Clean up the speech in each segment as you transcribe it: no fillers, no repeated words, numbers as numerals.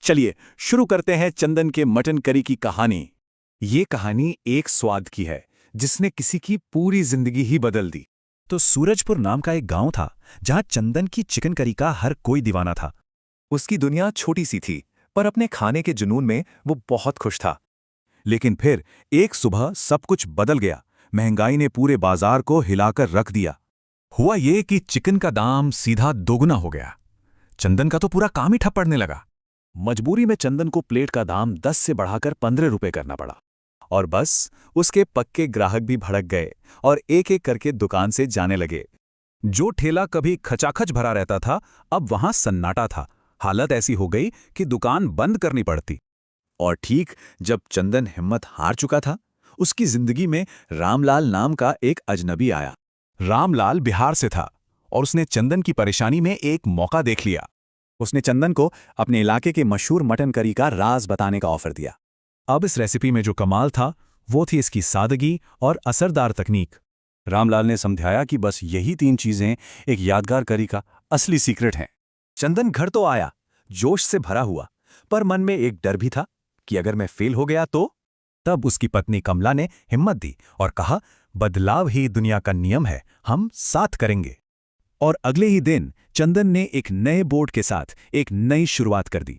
चलिए शुरू करते हैं चंदन के मटन करी की कहानी। ये कहानी एक स्वाद की है जिसने किसी की पूरी जिंदगी ही बदल दी। तो सूरजपुर नाम का एक गांव था जहां चंदन की चिकन करी का हर कोई दीवाना था। उसकी दुनिया छोटी सी थी, पर अपने खाने के जुनून में वो बहुत खुश था। लेकिन फिर एक सुबह सब कुछ बदल गया। महंगाई ने पूरे बाजार को हिलाकर रख दिया। हुआ ये कि चिकन का दाम सीधा दोगुना हो गया। चंदन का तो पूरा काम ही ठप पड़ने लगा। मजबूरी में चंदन को प्लेट का दाम 10 से बढ़ाकर 15 रुपए करना पड़ा। और बस उसके पक्के ग्राहक भी भड़क गए और एक एक करके दुकान से जाने लगे। जो ठेला कभी खचाखच भरा रहता था, अब वहां सन्नाटा था। हालत ऐसी हो गई कि दुकान बंद करनी पड़ती। और ठीक जब चंदन हिम्मत हार चुका था, उसकी जिंदगी में रामलाल नाम का एक अजनबी आया। रामलाल बिहार से था और उसने चंदन की परेशानी में एक मौका देख लिया। उसने चंदन को अपने इलाके के मशहूर मटन करी का राज बताने का ऑफर दिया। अब इस रेसिपी में जो कमाल था वो थी इसकी सादगी और असरदार तकनीक। रामलाल ने समझाया कि बस यही 3 चीजें एक यादगार करी का असली सीक्रेट हैं। चंदन घर तो आया, जोश से भरा हुआ, पर मन में एक डर भी था कि अगर मैं फेल हो गया तो। तब उसकी पत्नी कमला ने हिम्मत दी और कहा, बदलाव ही दुनिया का नियम है, हम साथ करेंगे। और अगले ही दिन चंदन ने एक नए बोर्ड के साथ एक नई शुरुआत कर दी।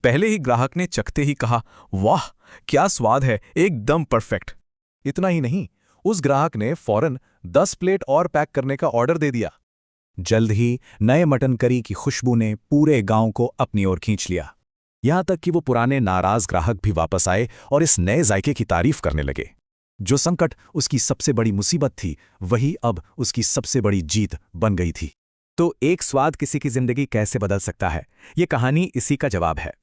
पहले ही ग्राहक ने चखते ही कहा, वाह क्या स्वाद है, एकदम परफेक्ट। इतना ही नहीं, उस ग्राहक ने फौरन 10 प्लेट और पैक करने का ऑर्डर दे दिया। जल्द ही नए मटन करी की खुशबू ने पूरे गांव को अपनी ओर खींच लिया। यहां तक कि वो पुराने नाराज ग्राहक भी वापस आए और इस नए जायके की तारीफ करने लगे। जो संकट उसकी सबसे बड़ी मुसीबत थी, वही अब उसकी सबसे बड़ी जीत बन गई थी। तो एक स्वाद किसी की जिंदगी कैसे बदल सकता है, ये कहानी इसी का जवाब है।